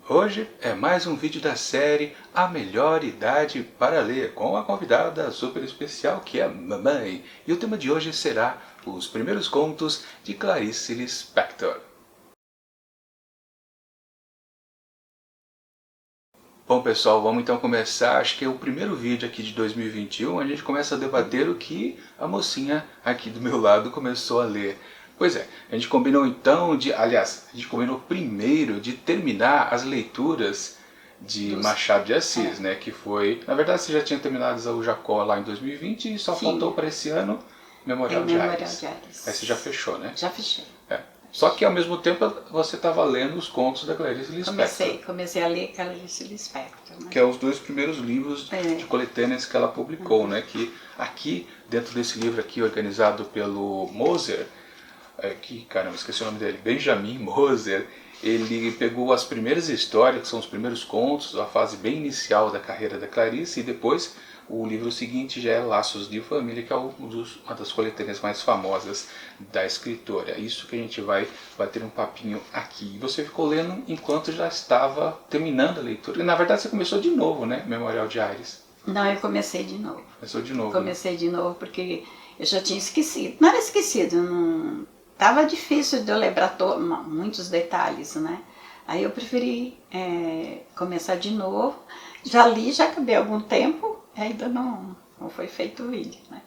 Hoje é mais um vídeo da série A Melhor Idade para Ler, com a convidada super especial que é a mamãe. E o tema de hoje será os primeiros contos de Clarice Lispector. Bom pessoal, vamos então começar, acho que é o primeiro vídeo aqui de 2021, a gente começa a debater o que a mocinha aqui do meu lado começou a ler. Pois é, a gente combinou então a gente combinou primeiro de terminar as leituras de Machado de Assis, né, que foi, na verdade você já tinha terminado Isaú Jacó lá em 2020 e só faltou para esse ano Memorial de Ares. Aí você já fechou, né? Já fechei. Só que ao mesmo tempo você estava lendo os contos da Clarice Lispector. Comecei a ler Clarice Lispector, né? Que é os dois primeiros livros de coletâneas que ela publicou, né? Que aqui, dentro desse livro aqui, organizado pelo Moser, caramba, esqueci o nome dele, Benjamin Moser, ele pegou as primeiras histórias, que são os primeiros contos, a fase bem inicial da carreira da Clarice, e depois o livro seguinte já é Laços de Família, que é uma das coletâneas mais famosas da escritora. Isso que a gente vai bater um papinho aqui. E você ficou lendo enquanto já estava terminando a leitura. E na verdade você começou de novo, né? Memorial de Ares. Não, eu comecei de novo. Começou de novo. Comecei de novo porque eu já tinha esquecido. Não era esquecido, não... Tava difícil de eu lembrar muitos detalhes, né? Aí eu preferi começar de novo. Já li, já acabei algum tempo, ainda não foi feito o vídeo, né?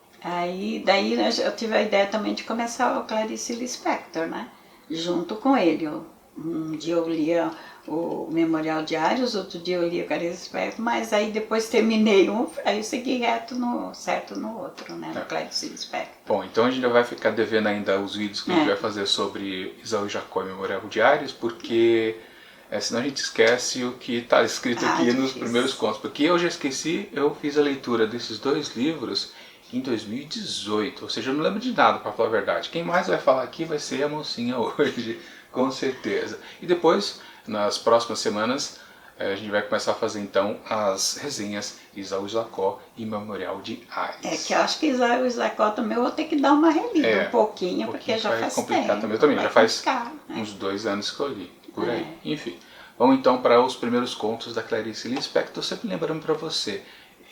Daí eu tive a ideia também de começar o Clarice Lispector, né? Junto com ele. Um dia eu lia o Memorial de Ares, outro dia eu lia o Clarice Lispector, mas aí depois terminei aí eu segui reto no outro, né? No Clarice Lispector. Bom, então a gente vai ficar devendo ainda os vídeos que a gente vai fazer sobre Isaú Jacó e Memorial de Ares, porque senão a gente esquece o que está escrito aqui nos primeiros contos. Porque eu já esqueci, eu fiz a leitura desses dois livros em 2018, ou seja, eu não lembro de nada, para falar a verdade. Quem mais vai falar aqui vai ser a mocinha hoje, com certeza. E depois, nas próximas semanas, a gente vai começar a fazer então as resenhas de Isaú Jacó e Memorial de Ares. Que eu acho que Isaú Jacó também eu vou ter que dar uma relida um pouquinho, porque já faz tempo. Eu também, já faz uns 2 anos que eu li, por aí. Enfim, vamos então para os primeiros contos da Clarice Lispector. Sempre lembrando para você,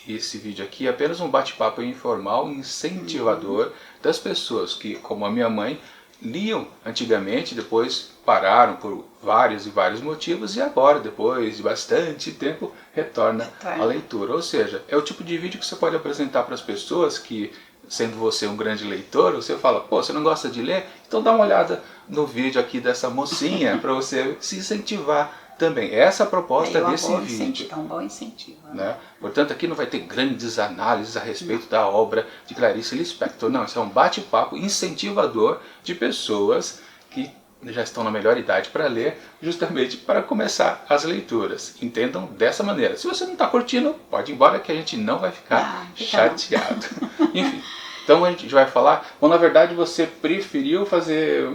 esse vídeo aqui é apenas um bate-papo informal, incentivador das pessoas que, como a minha mãe, liam antigamente, depois pararam por vários e vários motivos e agora, depois de bastante tempo, retorna à leitura. Ou seja, é o tipo de vídeo que você pode apresentar para as pessoas que, sendo você um grande leitor, você fala, pô, você não gosta de ler? Então dá uma olhada no vídeo aqui dessa mocinha para você se incentivar também. Essa é a proposta desse vídeo. É um bom incentivo. Né? Portanto, aqui não vai ter grandes análises a respeito da obra de Clarice Lispector. Não, isso é um bate-papo incentivador de pessoas que já estão na melhor idade para ler, justamente para começar as leituras. Entendam dessa maneira. Se você não está curtindo, pode ir embora que a gente não vai ficar chateado. Enfim, então a gente vai falar... Bom, na verdade você preferiu fazer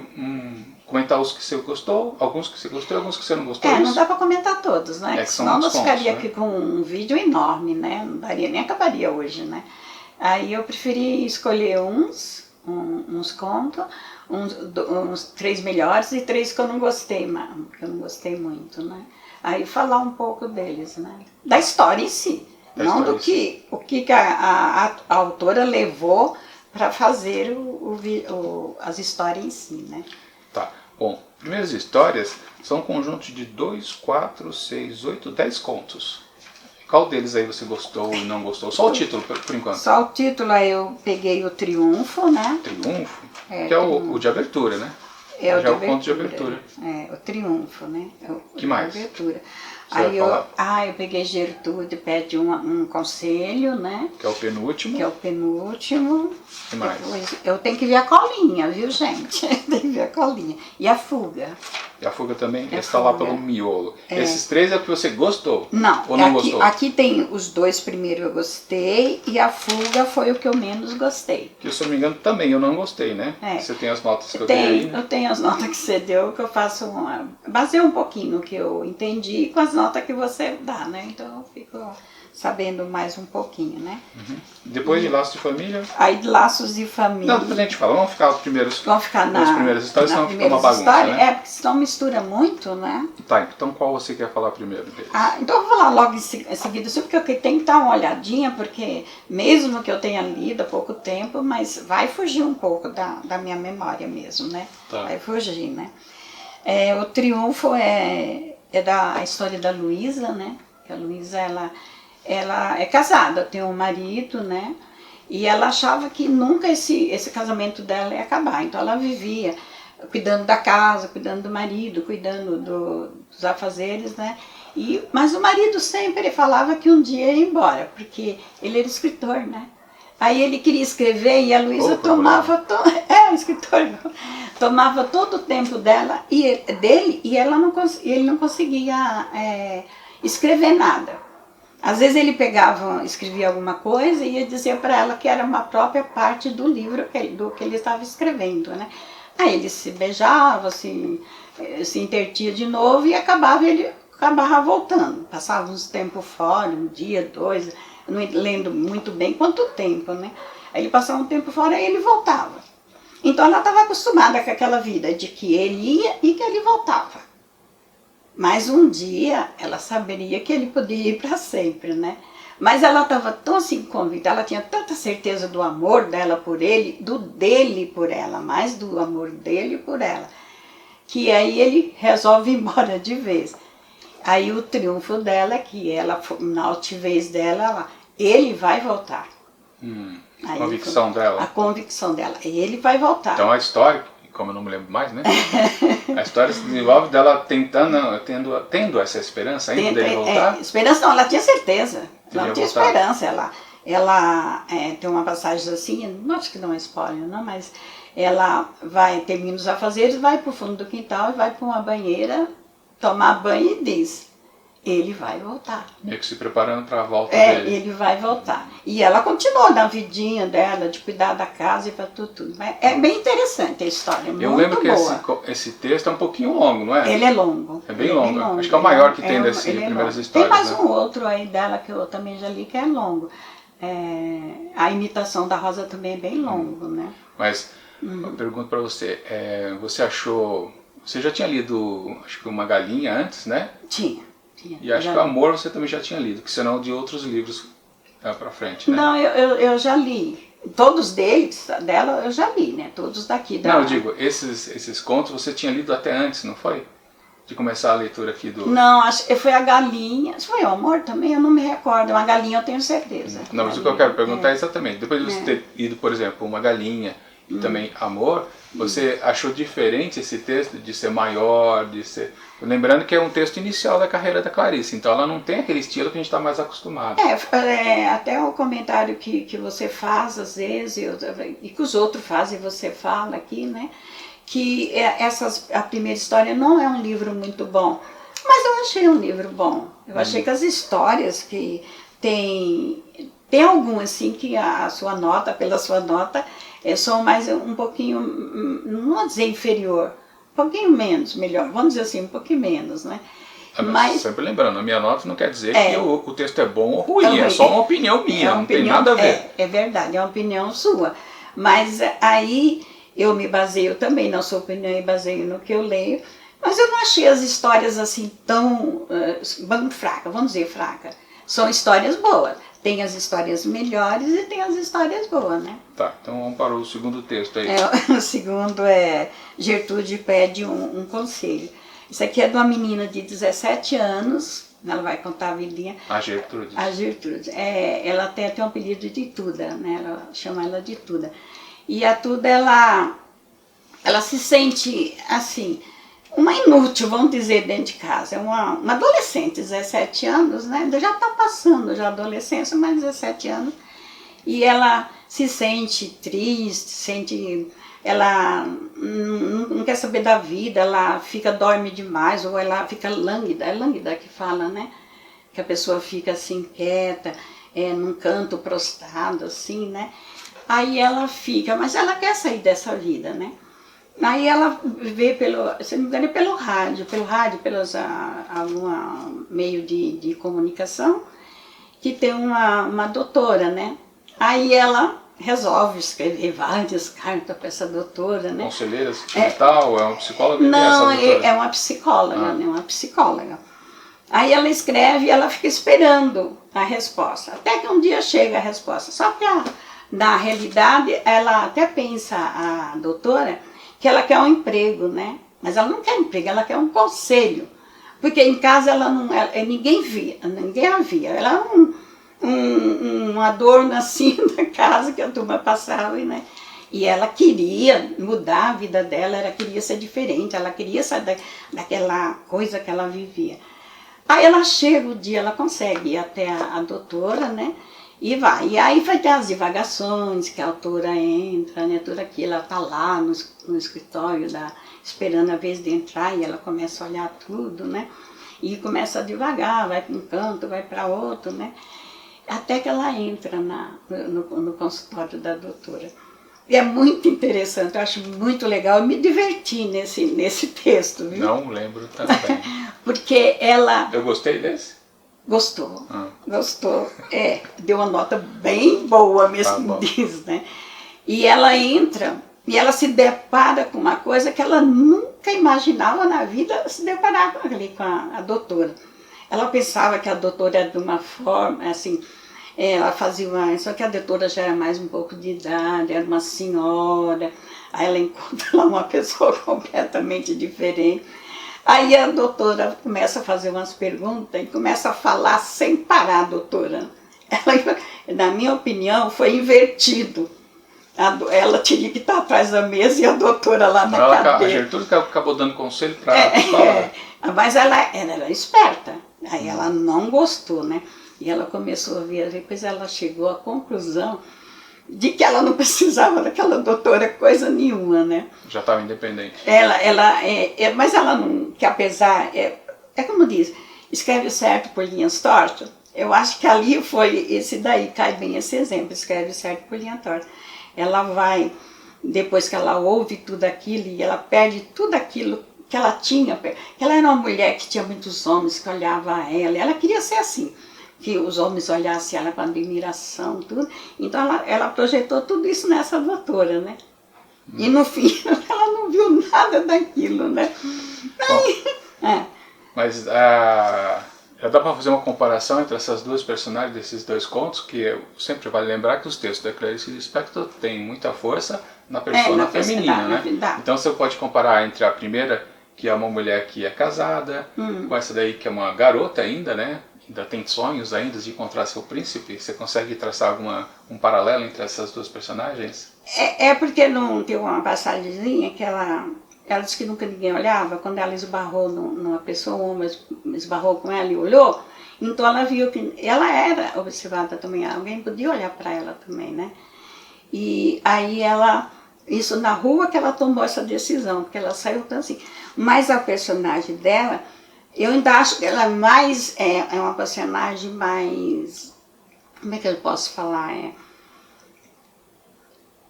comentar os que você gostou, alguns que você gostou e alguns que você não gostou. Não dá para comentar todos, né? Senão nós ficaria aqui com um vídeo enorme, né? Não daria, nem acabaria hoje, né? Aí eu preferi escolher uns contos, uns 3 melhores e 3 que eu não gostei, que eu não gostei muito, né? Aí falar um pouco deles, né? Da história em si, não do que a autora levou para fazer as histórias em si, né? Tá. Bom, primeiras histórias são um conjunto de 2, 4, 6, 8, 10 contos. Qual deles aí você gostou e não gostou? Só o título, por enquanto. Só o título, aí eu peguei o Triunfo, né? Triunfo? Que é o de abertura, né? É o conto de abertura. O Triunfo, né? Que mais? Abertura. Aí eu peguei Gertrude pede um conselho, né? Que é o penúltimo. Que mais? Depois, eu tenho que ver a colinha, viu, gente? Tem que ver a colinha. E a Fuga. E a Fuga também está lá pelo miolo. Esses 3 é o que você gostou? Não, ou não gostou? Aqui tem os 2 primeiros eu gostei e a Fuga foi o que eu menos gostei. Que, se eu não me engano, também eu não gostei, né? Você tem as notas que eu dei aí, né? Eu tenho as notas que você deu, que eu faço baseio um pouquinho no que eu entendi com as notas que você dá, né? Então eu fico sabendo mais um pouquinho, né? Depois de Laços de Família? Aí de Laços de Família. Não, depois a gente fala, vamos ficar os primeiros. Vamos ficar as primeiras histórias, senão fica uma bagunça, história, né? porque senão mistura muito, né? Tá, então qual você quer falar primeiro deles? Então eu vou falar logo em seguida, assim, porque eu tenho que dar uma olhadinha, porque mesmo que eu tenha lido há pouco tempo, mas vai fugir um pouco da minha memória mesmo, né? Tá. Vai fugir, né? O Triunfo é da história da Luísa, né? Que a Luísa, ela é casada, tem um marido, né? E ela achava que nunca esse casamento dela ia acabar. Então ela vivia cuidando da casa, cuidando do marido, cuidando dos afazeres, né? Mas o marido sempre falava que um dia ia embora, porque ele era escritor, né? Aí ele queria escrever e a Luísa tomava o escritor tomava todo o tempo dele e ele não conseguia escrever nada. Às vezes ele escrevia alguma coisa e ia dizer para ela que era uma própria parte do livro do que ele estava escrevendo, né? Aí ele se beijava, se intertia de novo e ele acabava voltando. Passava uns tempos fora, um dia, dois, não lembro muito bem quanto tempo, né? Aí ele passava um tempo fora e ele voltava. Então ela estava acostumada com aquela vida de que ele ia e que ele voltava. Mas um dia ela saberia que ele podia ir para sempre, né? Mas ela estava tão assim convicta, ela tinha tanta certeza do amor dela por ele, do dele por ela, mais do amor dele por ela, que aí ele resolve ir embora de vez. Aí o triunfo dela é que ela, na altivez dela, ele vai voltar. A convicção dela. A convicção dela, ele vai voltar. Então a história, como eu não me lembro mais, né? A história se desenvolve dela tendo essa esperança ainda dele voltar. Esperança não, ela tinha certeza. Ela não tinha voltar. esperança. Ela tem uma passagem assim, não acho que não é spoiler, não, mas ela termina os afazeres, vai para o fundo do quintal e vai para uma banheira tomar banho e diz: ele vai voltar. Meio que se preparando para a volta dele. Ele vai voltar. E ela continuou na vidinha dela, de cuidar da casa e para tudo. Mas é bem interessante a história, muito boa. Eu lembro que esse texto é um pouquinho longo, não é? Ele é longo. É bem longo. Acho que é o maior que tem dessas primeiras histórias. Tem mais né? um outro aí dela que eu também já li que é longo. A Imitação da Rosa também é bem longo, né? Mas eu pergunto para você, você achou... Você já tinha lido, acho que Uma Galinha antes, né? Tinha. E acho que o Amor você também já tinha lido, que senão de outros livros para frente, né? Não, eu já li. Todos dela eu já li, né? Todos daqui. Não, eu digo, esses contos você tinha lido até antes, não foi? De começar a leitura aqui do... Não, acho que foi A Galinha. Foi o Amor também? Eu não me recordo. Uma Galinha eu tenho certeza. Não, mas o que eu quero perguntar é exatamente, depois de você ter lido, por exemplo, Uma Galinha e também Amor, você achou diferente esse texto de ser maior, de ser... Lembrando que é um texto inicial da carreira da Clarice, então ela não tem aquele estilo que a gente está mais acostumado. Até o comentário que você faz às vezes, e que os outros fazem, você fala aqui, né? Que a primeira história não é um livro muito bom, mas eu achei um livro bom. Eu achei que as histórias que tem algumas assim que pela sua nota, são mais um pouquinho, não vou dizer inferior, um pouquinho menos, melhor, vamos dizer assim, um pouquinho menos, né? Mas sempre lembrando, a minha nota não quer dizer que o texto é bom ou ruim, é só uma opinião minha, não tem nada a ver. É verdade, é uma opinião sua. Mas aí eu me baseio também na sua opinião e baseio no que eu leio, mas eu não achei as histórias assim tão fracas, vamos dizer fracas. São histórias boas. Tem as histórias melhores e tem as histórias boas, né? Tá, então vamos para o segundo texto aí. O segundo é Gertrude pede um conselho. Isso aqui é de uma menina de 17 anos, ela vai contar a vidinha. A Gertrude. A Gertrude. Ela tem um apelido de Tuda, né? Ela chama ela de Tuda. E a Tuda, ela se sente assim, uma inútil, vamos dizer, dentro de casa. É uma adolescente, 17 anos, né? Já está passando já a adolescência, mas 17 anos. E ela se sente triste, ela não quer saber da vida, ela dorme demais, ou ela fica lânguida, é lânguida que fala, né? Que a pessoa fica assim, quieta, num canto prostrado, assim, né? Aí ela fica, mas ela quer sair dessa vida, né? Aí ela vê se não me engano, pelo rádio, pelos algum meio de comunicação, que tem uma doutora, né? Aí ela resolve escrever várias cartas para essa doutora, né? Conselheira sentimental, é uma psicóloga? Não, Essa doutora? é uma psicóloga, né? Uma psicóloga. Aí ela escreve e ela fica esperando a resposta. Até que um dia chega a resposta. Só que na realidade ela até pensa, a doutora, que ela quer um emprego, né? Mas ela não quer emprego, ela quer um conselho. Porque em casa ninguém a via. Ela era um adorno assim na casa que a turma passava, né? E ela queria mudar a vida dela, ela queria ser diferente, ela queria sair daquela coisa que ela vivia. Aí ela chega o dia, ela consegue ir até a doutora, né? E vai. E aí vai ter as divagações, que a autora entra, né? Tudo aquilo, ela tá lá no escritório, esperando a vez de entrar, e ela começa a olhar tudo, né? E começa a divagar, vai para um canto, vai para outro, né? Até que ela entra no consultório da doutora. E é muito interessante, eu acho muito legal, eu me diverti nesse texto, viu? Não lembro também. Porque ela... Eu gostei desse? Gostou, gostou. Deu uma nota bem boa mesmo, diz, né? E ela entra e ela se depara com uma coisa que ela nunca imaginava na vida se deparar com a doutora. Ela pensava que a doutora era de uma forma, assim, ela fazia só que a doutora já era mais um pouco de idade, era uma senhora, aí ela encontra lá uma pessoa completamente diferente. Aí a doutora começa a fazer umas perguntas e começa a falar sem parar, doutora. Na minha opinião, foi invertido. Ela tinha que estar atrás da mesa e a doutora lá na cadeira. A Gertrude acabou dando conselho para a mas ela era esperta. Aí ela não gostou, né? E ela começou a ver, depois ela chegou à conclusão de que ela não precisava daquela doutora coisa nenhuma, né? Já estava independente. Mas ela não, que apesar, como diz, escreve certo por linhas tortas. Eu acho que ali foi esse daí, cai bem esse exemplo, escreve certo por linha torta. Ela vai, depois que ela ouve tudo aquilo e ela perde tudo aquilo que ela tinha, ela era uma mulher que tinha muitos homens que olhavam a ela queria ser assim, que os homens olhassem ela com admiração, tudo. Então ela projetou tudo isso nessa doutora, né? E no fim ela não viu nada daquilo, né? Mas já dá para fazer uma comparação entre essas duas personagens desses dois contos, que sempre vale lembrar que os textos da Clarice Lispector têm muita força na persona feminina, né? Então você pode comparar entre a primeira, que é uma mulher que é casada, com essa daí que é uma garota ainda, né? Ainda tem sonhos ainda de encontrar seu príncipe. Você consegue traçar um paralelo entre essas duas personagens? Porque não tem uma passagemzinha que ela disse que nunca ninguém olhava, quando ela esbarrou numa pessoa, um homem esbarrou com ela e olhou, então ela viu que ela era observada também, alguém podia olhar para ela também, né? E aí isso na rua que ela tomou essa decisão, porque ela saiu tão assim. Mas a personagem dela, eu ainda acho que ela é uma personagem mais, como é que eu posso falar,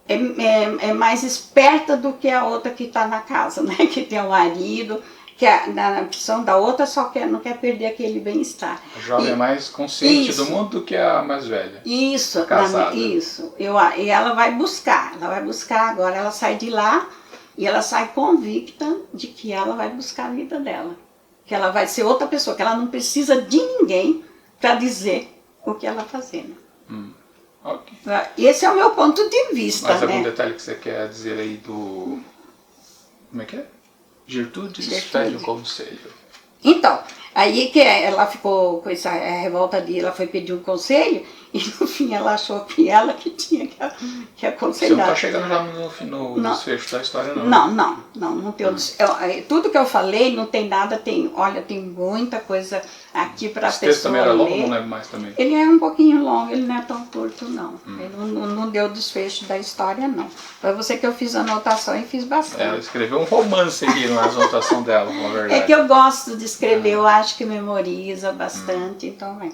é mais esperta do que a outra que está na casa, né? Que tem o marido, que na opção da outra só não quer perder aquele bem-estar. A jovem é mais consciente do mundo do que a mais velha. Isso, casada. Isso. E ela vai buscar agora, ela sai de lá e ela sai convicta de que ela vai buscar a vida dela. Que ela vai ser outra pessoa, que ela não precisa de ninguém para dizer o que ela está fazendo. Okay. Esse é o meu ponto de vista. Mais algum detalhe que você quer dizer aí do... Como é que é? Gertrude pede um conselho. Então, aí que ela ficou com essa revolta ela foi pedir um conselho e no fim ela achou que ela que tinha que aconselhar. Você não está chegando já no desfecho da história, não? Não tem tudo que eu falei não tem nada, tem muita coisa aqui para a pessoa ler. Esse texto também era longo, não lembro mais também. Ele é um pouquinho longo, ele não é tão curto não. Ele não deu desfecho da história não. Foi você que eu fiz a anotação e fiz bastante. Ela escreveu um romance aqui na anotação dela, na verdade. É que eu gosto de escrever, eu acho que memoriza bastante, então vem.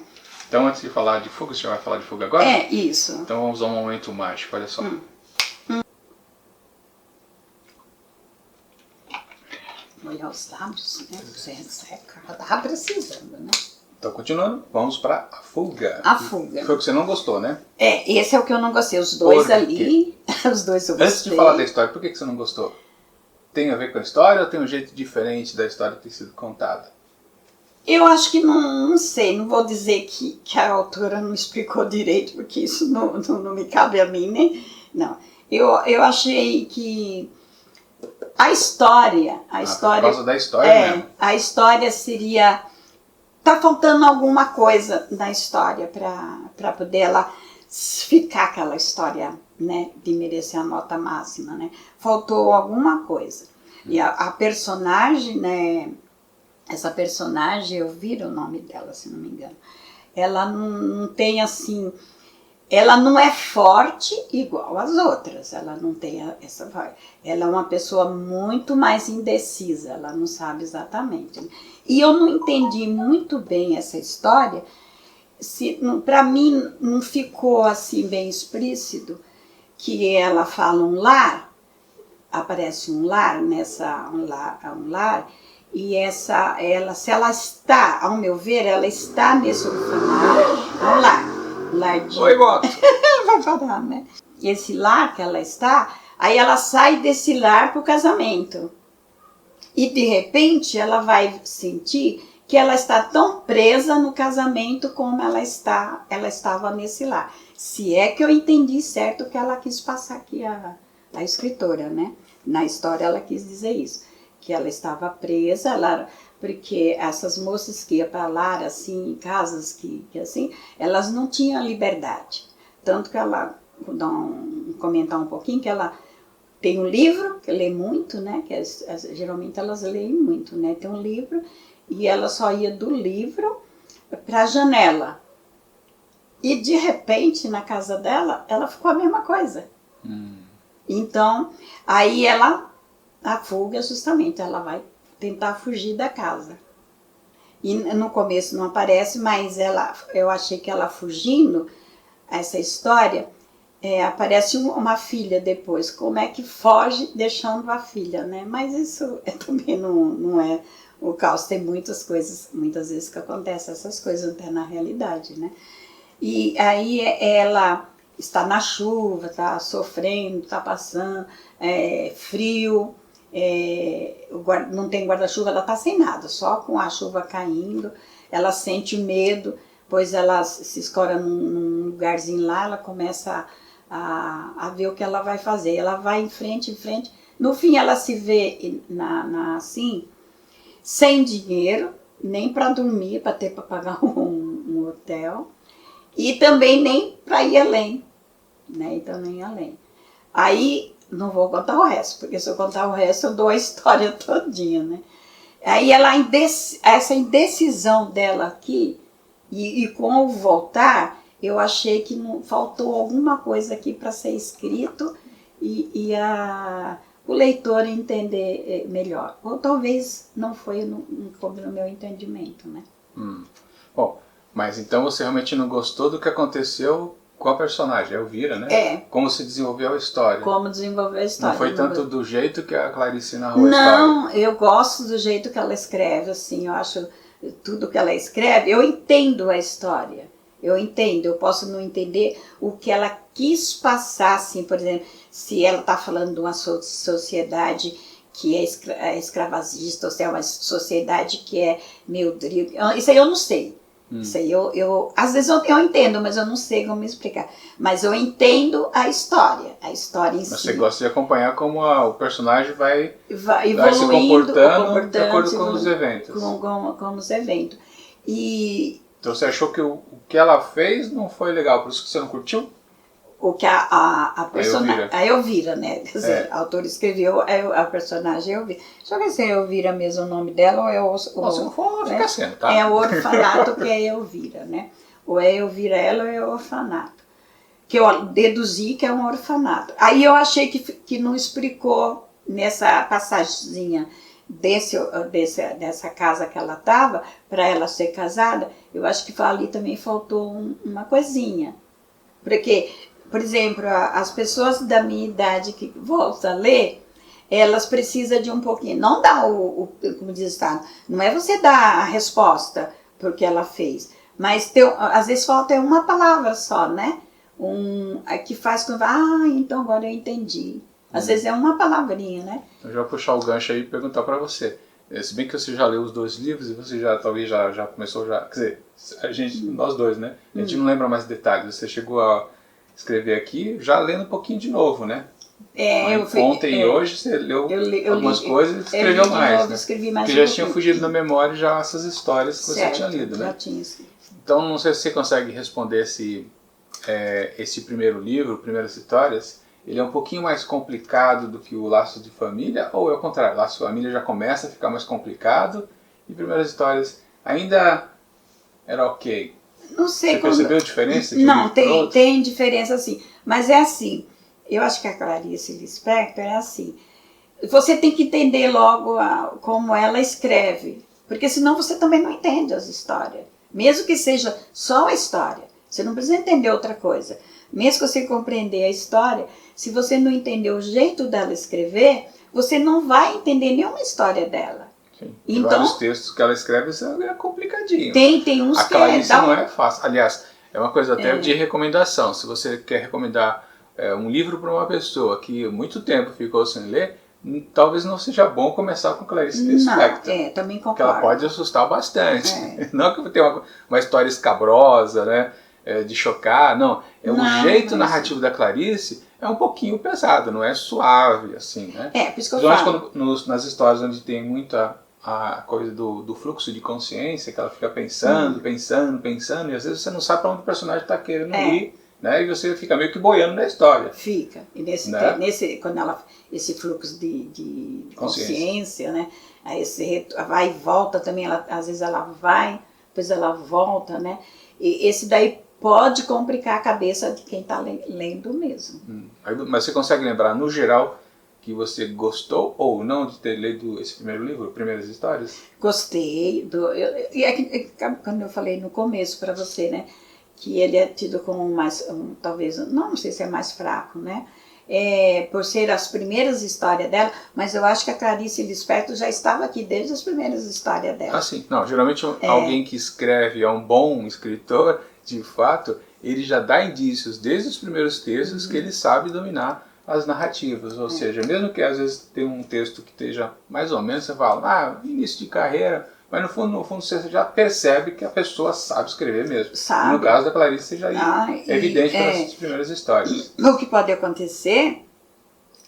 Então, antes de falar de fuga, você já vai falar de fuga agora? Isso. Então vamos a um momento mágico, olha só. Molhar os lábios, né? Você tá precisando, né? Então, continuando, vamos para A Fuga. A Fuga. Foi o que você não gostou, né? Esse é o que eu não gostei. Os dois ali, os dois eu gostei. Antes de falar da história, por que você não gostou? Tem a ver com a história ou tem um jeito diferente da história ter sido contada? Eu acho que não sei, não vou dizer que a autora não explicou direito, porque isso não me cabe a mim, né? Não. Eu achei que a história... Por causa da história mesmo. A história seria... Tá faltando alguma coisa na história para poder ela ficar aquela história, né, de merecer a nota máxima, né? Faltou alguma coisa. E a personagem, né, essa personagem, eu vi o nome dela, se não me engano, ela não tem assim, ela não é forte igual as outras, ela não tem essa voz. Ela é uma pessoa muito mais indecisa, ela não sabe exatamente. E eu não entendi muito bem essa história, para mim não ficou assim bem explícito que ela fala um lar, aparece um lar um lar, e ela, se ela está, ao meu ver, ela está nesse orfanato, um lar de... Oi, Boto! Vai parar, né? E esse lar que ela está, aí ela sai desse lar para o casamento. E de repente ela vai sentir que ela está tão presa no casamento como ela estava nesse lar. Se é que eu entendi certo o que ela quis passar aqui, a escritora, né? Na história ela quis dizer isso, que ela estava presa, porque essas moças que iam para lá, assim, em casas que assim, elas não tinham liberdade. Tanto que ela, vou comentar um pouquinho, que ela tem um livro, que lê muito, né? Que geralmente elas leem muito, né? Tem um livro, e ela só ia do livro para a janela. E de repente, na casa dela, ela ficou a mesma coisa. Então, aí a fuga justamente, ela vai tentar fugir da casa. E no começo não aparece, mas eu achei que ela fugindo, essa história, aparece uma filha depois, como é que foge deixando a filha, né? Mas isso também não é o caso, tem muitas vezes que acontecem essas coisas até na realidade, né? E aí ela está na chuva, está sofrendo, está passando, frio, não tem guarda-chuva, ela está sem nada, só com a chuva caindo, ela sente medo, pois ela se escora num lugarzinho lá, ela começa a ver o que ela vai fazer, ela vai em frente, no fim ela se vê assim, sem dinheiro, nem para dormir, para pagar um hotel, e também nem para ir além, né? Então nem além. Aí, não vou contar o resto, porque se eu contar o resto eu dou a história todinha, né? Aí essa indecisão dela aqui, e com o voltar, eu achei que faltou alguma coisa aqui para ser escrito e o leitor entender melhor. Ou talvez não foi no meu entendimento, né? Bom, mas então você realmente não gostou do que aconteceu com a personagem, a Elvira, né? Como se desenvolveu a história. Como desenvolveu a história. Não foi tanto do jeito que a Clarice narrou a história. Não, eu gosto do jeito que ela escreve, assim, eu acho tudo que ela escreve, eu entendo a história. Eu posso não entender o que ela quis passar, assim, por exemplo, se ela está falando de uma sociedade que é escravagista, ou se é uma sociedade que é meio... Isso aí eu não sei. Isso aí às vezes eu entendo, mas eu não sei como explicar. Mas eu entendo a história em si. Mas você gosta de acompanhar como o personagem vai evoluindo, se comportando de acordo com os eventos. Com os eventos. Então você achou que o que ela fez não foi legal, por isso que você não curtiu? O que a personagem... A Elvira, né? Quer dizer, a autora escreveu a personagem Elvira. Deixa eu ver se é Elvira mesmo o nome dela ou é o... Se não for, fica sendo, tá? É o orfanato que é Elvira, né? Ou é Elvira ela ou é o orfanato. Que eu deduzi que é um orfanato. Aí eu achei que não explicou nessa passagemzinha dessa casa que ela estava, para ela ser casada, eu acho que ali também faltou uma coisinha. Porque, por exemplo, as pessoas da minha idade que voltam a ler, elas precisam de um pouquinho, não dá como diz o Estado, não é você dar a resposta, porque ela fez. Mas às vezes falta uma palavra só, né? Que faz com então agora eu entendi. Às vezes é uma palavrinha, né? Eu já vou puxar o gancho aí e perguntar para você. Se bem que você já leu os 2 livros e você talvez já começou quer dizer, nós dois, né? A gente não lembra mais detalhes. Você chegou a escrever aqui já lendo um pouquinho de novo, né? Ontem e hoje você leu algumas coisas e escreveu mais, novo, né? Escrevi mais porque já tinha fugido da memória já essas histórias que certo, você tinha lido, né? Já tinha escrito. Então não sei se você consegue responder esse primeiro livro, Primeiras Histórias. Ele é um pouquinho mais complicado do que o Laços de Família, ou é o contrário, Laços de Família já começa a ficar mais complicado e Primeiras Histórias ainda era ok? Não sei. Você percebeu a diferença? Não, tem diferença sim, mas é assim, eu acho que a Clarice Lispector é assim, você tem que entender logo como ela escreve, porque senão você também não entende as histórias, mesmo que seja só a história, você não precisa entender outra coisa. Mesmo que você compreender a história, se você não entender o jeito dela escrever, você não vai entender nenhuma história dela. Sim. Então, vários textos que ela escreve é complicadinho. Tem uns a Clarice não é fácil. Aliás, é uma coisa até de recomendação. Se você quer recomendar um livro para uma pessoa que há muito tempo ficou sem ler, talvez não seja bom começar com Clarice Lispector. Também concordo. Porque ela pode assustar bastante. Não que tenha uma história escabrosa, né? De chocar, não. O jeito narrativo da Clarice é um pouquinho pesado, não é suave, assim, né? Por isso que eu falo. Nas histórias onde tem muita a coisa do fluxo de consciência, que ela fica pensando, e às vezes você não sabe para onde o personagem está querendo ir, né? E você fica meio que boiando na história. Fica. E quando esse fluxo de consciência, né? Aí vai e volta também, às vezes ela vai, depois ela volta, né? E esse daí pode complicar a cabeça de quem está lendo mesmo. Mas você consegue lembrar, no geral, que você gostou ou não de ter lido esse primeiro livro, Primeiras Histórias? Gostei. Quando eu falei no começo para você, né, que ele é tido como mais, talvez, não sei se é mais fraco, né, por ser as primeiras histórias dela, mas eu acho que a Clarice Lispector já estava aqui desde as primeiras histórias dela. Ah, sim. Não, geralmente alguém que escreve é um bom escritor, de fato, ele já dá indícios desde os primeiros textos que ele sabe dominar as narrativas, ou seja, mesmo que às vezes tenha um texto que esteja mais ou menos, você fala, início de carreira, mas no fundo você já percebe que a pessoa sabe escrever mesmo. Sabe. E no caso da Clarice já é evidente pelas primeiras histórias. O que pode acontecer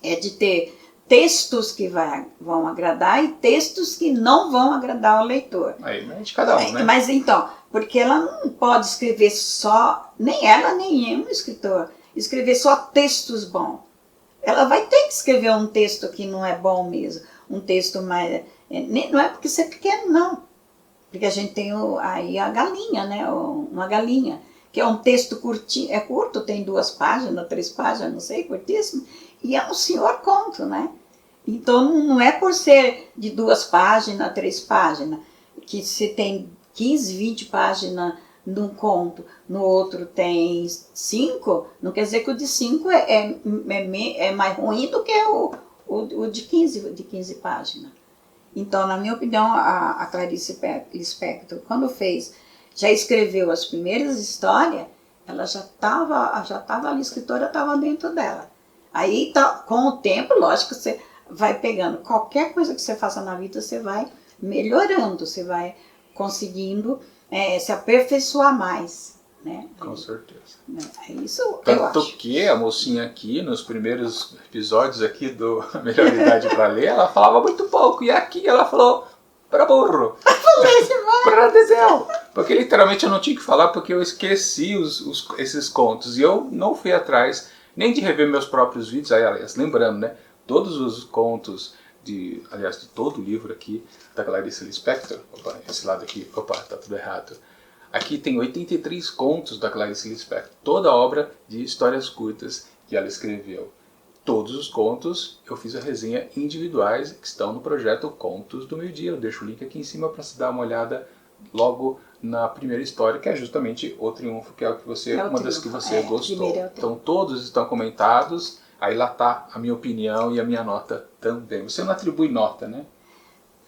é de ter textos que vão agradar e textos que não vão agradar ao leitor. Aí é de cada um, né? Mas então, porque ela não pode escrever só, nem ela, nem nenhum escritor, escrever só textos bons. Ela vai ter que escrever um texto que não é bom mesmo, um texto mais... Não é porque você é pequeno, não. Porque a gente tem aí a galinha, né? Uma galinha, que é um texto curtinho, é curto, tem 2 páginas, 3 páginas, não sei, curtíssimo, e é um senhor conto, né? Então não é por ser de 2 páginas, 3 páginas, que se tem 15, 20 páginas num conto, no outro tem 5, não quer dizer que o de 5 é mais ruim do que o de 15 páginas. Então, na minha opinião, a Clarice Lispector, quando já escreveu as primeiras histórias, ela já estava ali, a escritora estava dentro dela. Aí, com o tempo, lógico, você vai pegando qualquer coisa que você faça na vida, você vai melhorando, você vai conseguindo se aperfeiçoar mais, né? Com certeza. É isso, eu Tanto acho. que a mocinha aqui, nos primeiros episódios aqui do Melhor Idade para Ler, ela falava muito pouco, e aqui ela falou para burro, para dedéu, porque literalmente eu não tinha que falar porque eu esqueci esses contos, e eu não fui atrás nem de rever meus próprios vídeos, aí, aliás, lembrando, né, todos os contos, aliás, de todo o livro aqui da Clarice Lispector, esse lado aqui, tá tudo errado. Aqui tem 83 contos da Clarice Lispector, toda a obra de histórias curtas que ela escreveu. Todos os contos eu fiz a resenha individuais que estão no projeto Contos do Meio Dia. Eu deixo o link aqui em cima para se dar uma olhada logo na primeira história, que é justamente O Triunfo, que é uma das que você gostou. Então todos estão comentados, aí lá está a minha opinião e a minha nota também. Você não atribui nota, né?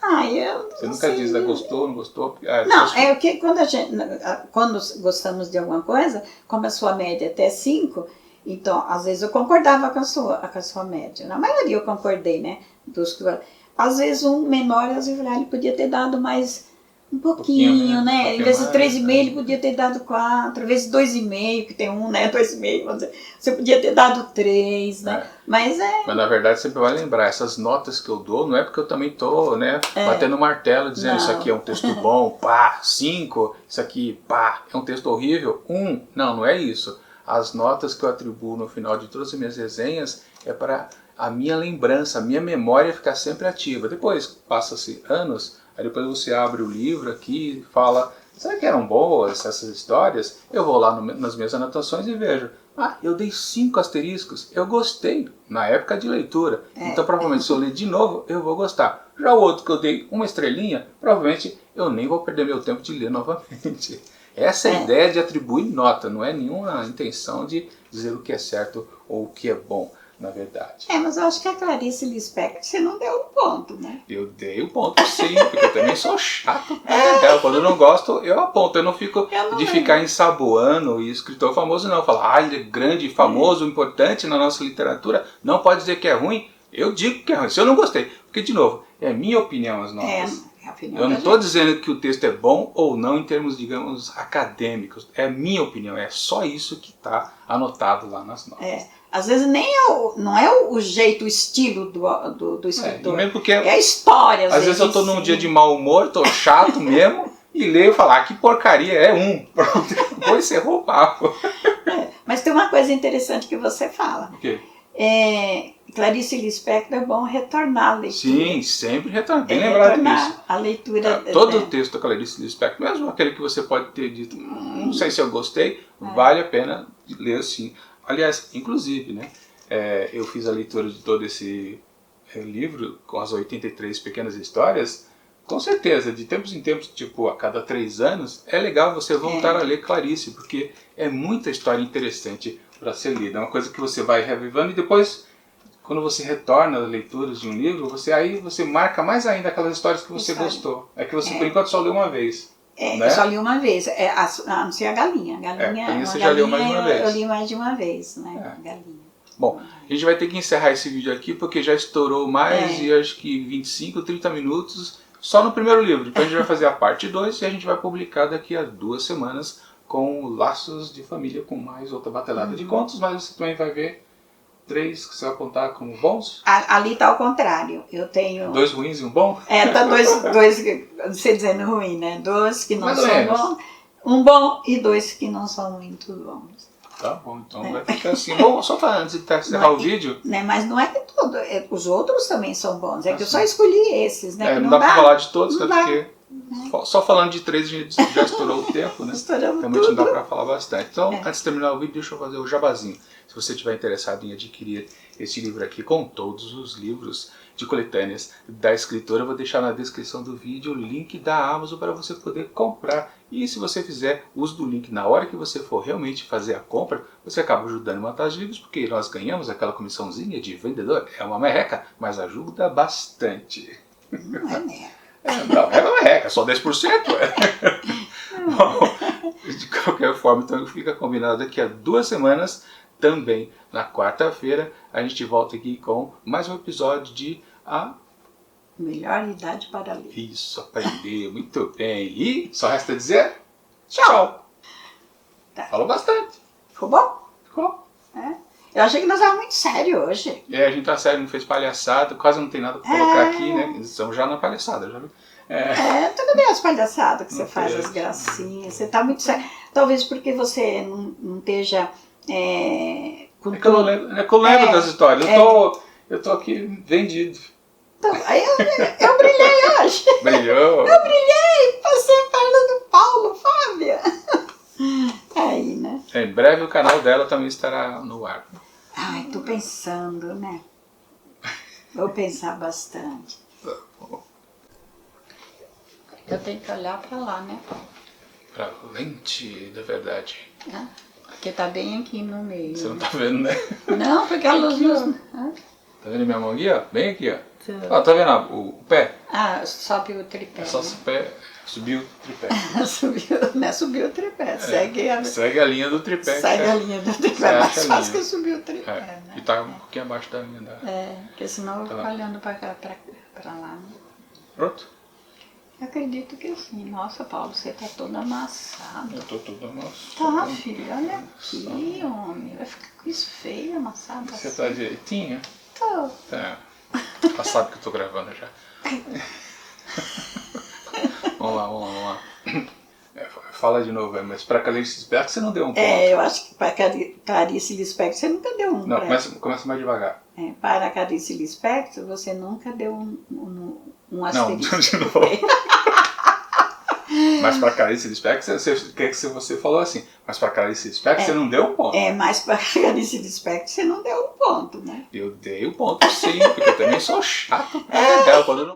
Ah, eu Você não nunca sei. diz, gostou, não gostou? Não, é o que quando gostamos de alguma coisa, como a sua média é até 5, então às vezes eu concordava com a sua média. Na maioria eu concordei, né? Às vezes um menor, às vezes ele podia ter dado mais um pouquinho, né? Em vez de 3,5 ele podia ter dado 4, às vezes 2,5, que tem um, né? 2,5, vamos dizer. Você podia ter dado 3, né? Mas na verdade sempre vai lembrar, essas notas que eu dou, não é porque eu também tô, né, batendo martelo, dizendo isso aqui é um texto bom, pá, 5, isso aqui, pá, é um texto horrível, 1. Não é isso. As notas que eu atribuo no final de todas as minhas resenhas é para a minha lembrança, a minha memória ficar sempre ativa. Depois, passa-se anos, aí depois você abre o livro aqui e fala, será que eram boas essas histórias? Eu vou lá nas minhas anotações e vejo, eu dei 5 asteriscos, eu gostei na época de leitura. Então provavelmente se eu ler de novo, eu vou gostar. Já o outro que eu dei 1 estrelinha, provavelmente eu nem vou perder meu tempo de ler novamente. Essa é a ideia de atribuir nota, não é nenhuma intenção de dizer o que é certo ou o que é bom, na verdade. Mas eu acho que a Clarice Lispector, você não deu um ponto, né? Eu dei o ponto sim, porque eu também sou chato. Quando eu não gosto, eu aponto. Eu não fico ficar ensaboando e escritor famoso, não. Falar, ele é grande, famoso, importante na nossa literatura, não pode dizer que é ruim. Eu digo que é ruim, se eu não gostei. Porque, de novo, é minha opinião as notas. Eu não estou dizendo que o texto é bom ou não em termos, digamos, acadêmicos. É minha opinião, é só isso que está anotado lá nas notas. Às vezes nem não é o jeito, o estilo do escritor. Mesmo porque é a história. Às vezes eu estou num dia de mau humor, estou chato mesmo, e leio e falo, que porcaria, é 1. Pronto, vou encerrar o papo. Mas tem uma coisa interessante que você fala. O quê? Clarice Lispector é bom retornar à leitura. Sim, sempre retornar. Bem lembrado disso. A leitura. Todo o texto da Clarice Lispector, mesmo aquele que você pode ter dito, não sei se eu gostei, vale a pena ler assim. Aliás, inclusive, né, eu fiz a leitura de todo esse livro, com as 83 pequenas histórias. Com certeza, de tempos em tempos, tipo a cada 3 anos, é legal você voltar a ler Clarice, porque é muita história interessante para ser lida. É uma coisa que você vai revivando e depois, quando você retorna às leituras de um livro, você marca mais ainda aquelas histórias que você gostou. É que você, por enquanto, só leu uma vez. Né? Eu só li uma vez, a não ser a Galinha. Você já leu mais de uma vez. Eu li mais de uma vez, né? Galinha. Bom, a gente vai ter que encerrar esse vídeo aqui, porque já estourou mais de, acho que 25, 30 minutos só no primeiro livro. Então a gente vai fazer a parte 2 e a gente vai publicar daqui a 2 semanas com Laços de Família, com mais outra batelada de contos, mas você também vai ver 3 que você vai contar como bons. Ali tá ao contrário. Eu tenho 2 ruins e um bom? Tá dois, você dizendo ruim, né? 2 que não mais são bons, um bom e 2 que não são muito bons. Tá bom, então vai ficar assim. Bom, só para antes de encerrar o vídeo. Né, mas não é que tudo, os outros também são bons, que eu só escolhi esses, né? Não dá para falar de todos, né? Porque só falando de 3 a gente já estourou o tempo, né? Realmente não dá para falar bastante. Então, antes de terminar o vídeo, deixa eu fazer o jabazinho. Se você estiver interessado em adquirir esse livro aqui com todos os livros de coletâneas da escritora, eu vou deixar na descrição do vídeo o link da Amazon para você poder comprar. E se você fizer uso do link na hora que você for realmente fazer a compra, você acaba ajudando a matar os livros, porque nós ganhamos aquela comissãozinha de vendedor. É uma merreca, mas ajuda bastante. Não é merreca. Não, é uma merreca, só 10%. Bom, de qualquer forma, então fica combinado daqui a 2 semanas. Também na quarta-feira a gente volta aqui com mais um episódio de A Melhor Idade para Ler. Isso, aprendeu, muito bem. E só resta dizer tchau. Tá. Falou bastante. Ficou bom? Ficou. Eu achei que nós estávamos muito sério hoje. A gente tá sério, não fez palhaçada, quase não tem nada para colocar aqui, né? Estamos já na palhaçada, já viu? Tudo bem as palhaçadas que você faz, as gracinhas. Você tá muito sério. Talvez porque você não esteja... É que eu lembro das histórias. Eu tô aqui vendido. Então, aí eu brilhei hoje. Brilhou. Eu brilhei, passei a perna do Paulo, Fábia. Aí, né? Em breve o canal dela também estará no ar. Ai, tô pensando, né? Vou pensar bastante. Eu tenho que olhar pra lá, né? Pra lente da verdade. Porque tá bem aqui no meio. Você não tá vendo, né? Não, porque a luz... Tá vendo minha mão aqui, ó? Bem aqui, ó. Ó, tá vendo o pé? Ah, sobe o tripé. É só né? subir o tripé. Subiu o tripé. Segue a linha do tripé. segue a linha do tripé. É mais fácil que subir o tripé. Né? E tá um pouquinho abaixo da linha da... Porque senão eu vou ficar olhando pra cá, pra lá. Né? Pronto? Eu acredito que sim. Nossa, Paulo, você tá todo amassado. Eu tô todo amassado. Tá, filho, olha aqui, homem. Vai ficar com isso feio, amassado Você assim. tá direitinho? Tô. Tá. Já sabe que eu tô gravando já. Vamos lá. Fala de novo, mas pra Clarice Lispector você não deu um ponto. Eu acho que para Clarice Lispector você nunca deu um. Não, começa mais devagar. Para Clarice Lispector você nunca deu um asterisco. Não, de novo. Mas pra Clarice Lispector, você falou assim, mas pra Clarice Lispector você não deu um ponto. Mas pra Clarice Lispector você não deu um ponto, né? Eu dei o ponto sim, porque eu também sou chato pra legal. Quando eu não